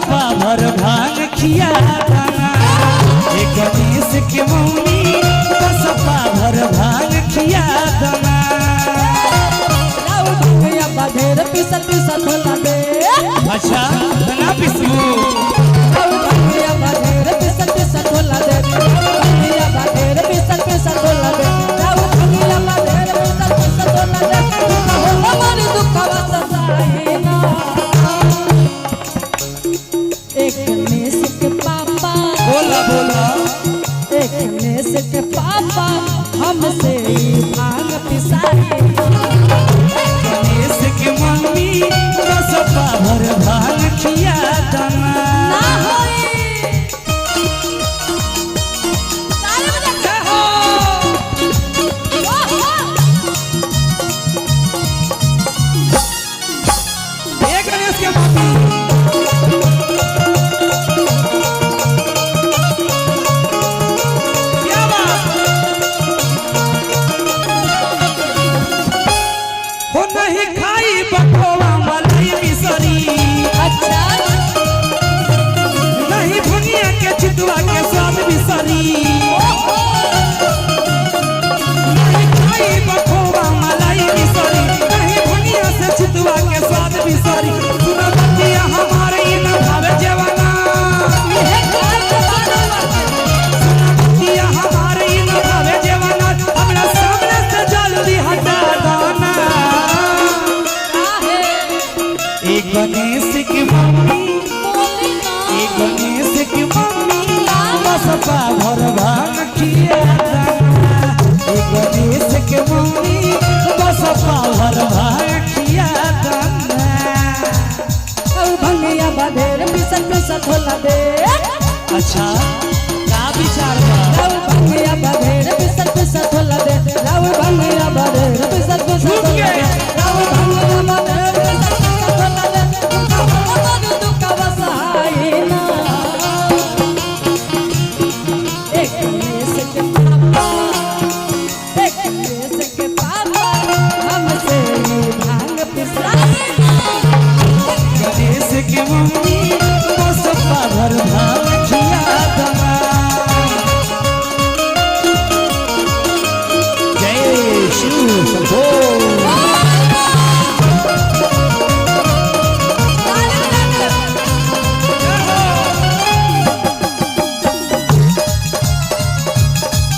सपा भर भांग खिया दाना गणेश के मम्मी सपा भर भांग खिया दाना ढेर पिसल पिसल होला दे। अच्छा ना पिसबू ढेर पिसल पिसल होला दे। ढेर पिसल पिसल होला दे। ढेर पिसल पिसल होला दे। हमारी दुखवा सताए ना। एक गणेश के पापा बोला बोला एक गणेश के पापा हमसे भांग पिसाए गणेश के मम्मी सपा भर भांग खिया दाना ना होई सारे बजा के हो एक गणेश के मम्मी क्या बात हो नहीं खाई बखोवा मलाई मिसरी अच्छा नहीं भुनिया के चितुआ के स्वाद बिसरी नहीं खाई बखोवा मलाई मिसरी नहीं भुनिया से चितुआ के स्वाद बिसरी सुना बतिया हमारे ये न भावे जवाना ये काल के बारे में सुना बतिया हमारे ये न भावे जवाना अपना सामने से जल्दी हटा दाना काहे एक गणेश की मम्मी बोली ना एक गणेश की मम्मी सपा भर भांग खिया दाना एक गणेश के मम्मी सपा भर भांग खिया दाना और भंगिया बधेर पिसल पिसल होला दे। अच्छा का विचार बा और भंगिया बधेर पिसल पिसल होला दे। और भंगिया बधेर पिसल पिसल होला दे। और भंगिया बधेर पिसल पिसल होला दे। हमारी दुखवा सहाय ना। एक गणेश के पापा हमसे भांग पिसाए ना। गणेश के मम्मी सपा भर भांग खिया दाना जय शिव शंभो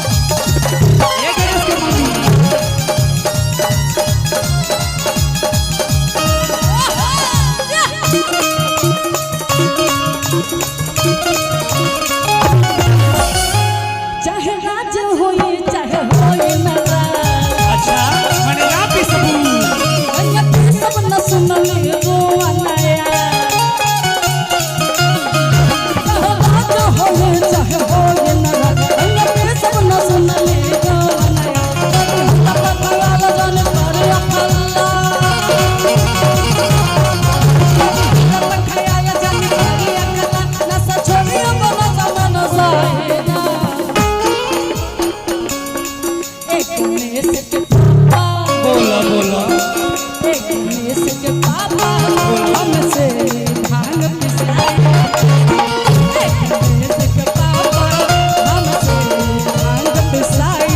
एक गणेश के मम्मी चाहे राज होई चाहे होई नाराज अच्छा मने ना पिसबू अन्य सब न सुनली रोआ नया चाहे राज होई चाहे होई नाराज अन्य सब न सुनली रोआ नया तब भगवान जान करे अल्लाह तब खयाल जान करे अल्लाह न सचोरी बना जमन साहिना। एक गणेश के पापा बोला बोला एक गणेश के पापा हमसे भांग पिसाए एक गणेश के पापा हमसे भांग पिसाए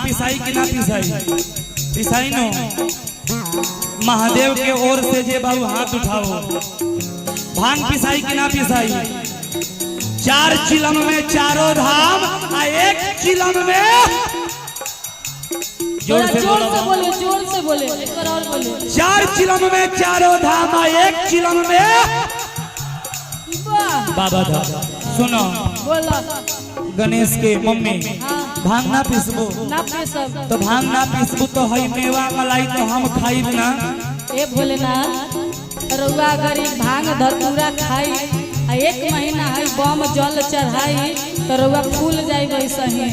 पिसाई कि ना पिसाई पिसाई नो महादेव के ओर से जे बाबू हाथ उठाओ भांग पिसाई कि ना पिसाई 4 चिलम में चारों धाम आ 1 चिलम में जोर से बोले जोर से बोले एक बार और बोले 4 चिलम में चारों धाम आ 1 चिलम में वाह बाबा धाम सुनो बोला गणेश के मम्मी हाँ भांग ना पीसबो ना पीसब तो भांग ना पीसबो तो हई मेवा मलाई तो हम खाइब ना। ए भोलेनाथ रउआ गरीब भांग धतूरा खाई आ 1 महीना है बम जल चढ़ाई तो रउआ फूल जाई वैसे ही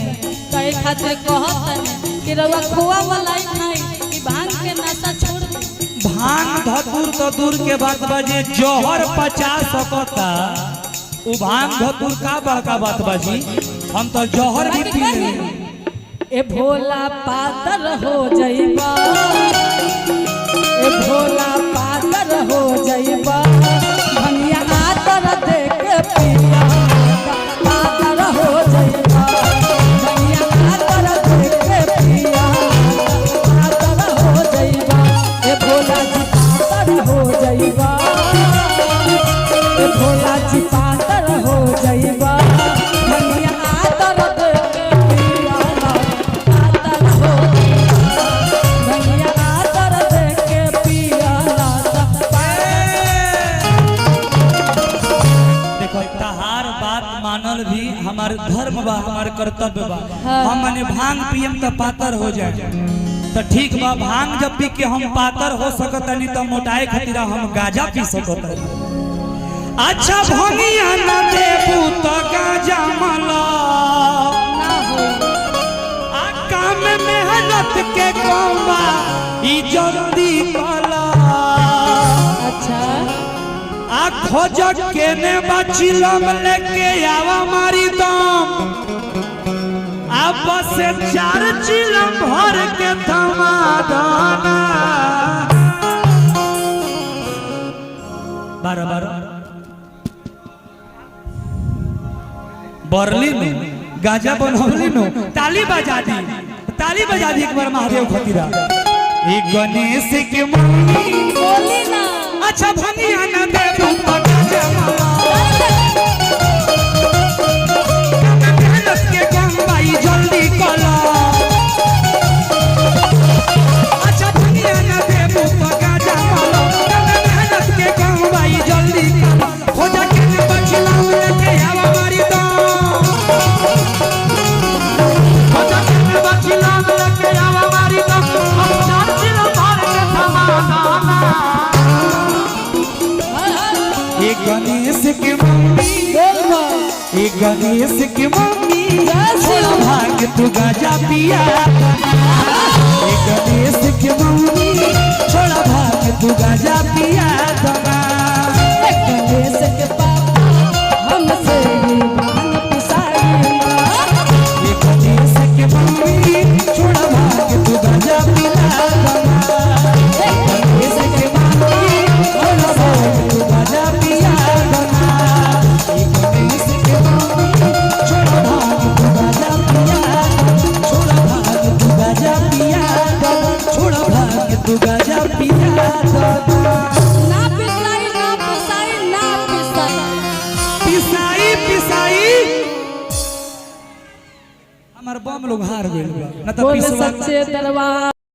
कहे खातिर कहत कि रउआ खोआ मलाई खाई कि भांग के नशा छोड़ दे। भांग धतूर तो दूर के बात बजे जौहर 50 सकता उ भांग धतूर का बड़का बात बाजी हम तो जौहर भी पी ले। ए भोला पातर हो जाइबा ए भोला पातर हो जाइबा भनिया आतर देख के पिया पातर हो जाइबा भनिया आतर देख के पिया पातर हो जाइबा ए भोला जी पातर हो जाइबा ए भोला जी पातर हो जाइबा भनिया आतर देख के पिया पातर हो भनिया आतर देख के पिया देखो तहार बात मानल भी हमार धर्म बा हमार कर्तव्य बा। हाँ। हम मने भांग पियम तो पातर हो जाए तो ठीक बा। भांग जब पी के हम पातर हो सकतनी तो मोटाए खातिर हम गांजा पी सकतनी। अच्छा भंगिया न देबू तो गांजा मला ना हो आ काम मेहनत के कौवा ई जल्दी कला अच्छा आ खोज के ने बचिलम लेके आवा मारी दम आ बस 4 चिलम भर के थमा दाना 12 बरली में गाजा बनवली नो ताली बजा दी एक बार महादेव खतीरा ए गणेश के मम्मी बोली ना अच्छा भनिया न देबू तो गाजा माला मेहनत के गंगाई जल्दी कला अच्छा भनिया न देबू तो गाजा माला मेहनत के गंगाई जल्दी कला खोजा के बचला लेके आवा मारी दो खोजा के बचला लेके आवा मारी दो हम 4 चिलो भर के थमा दाना एक गणेश के मम्मी एक गणेश के मम्मी छोड़ा भाग तू गाजा पिया एक गणेश के मम्मी छोड़ा भाग तू गाजा पिया गणेश के पापा हमसे ही भांग पिसाई एक गणेश के मम्मी छोड़ा भाग तू गाजा पिया गणेश के मम्मी छोड़ा भाग तू गाजा पिया गणेश के मम्मी छोड़ा भाग तू गाजा पिया छोड़ा भाग तू गाजा पिया छोड़ा भाग तू गाजा पिया ना पिसाई ना पिसाई ना पिसाई पिसाई पिसाई हमार बम लोग हार गइल बा ना तो बोले पिसवा सच्चे दरबार।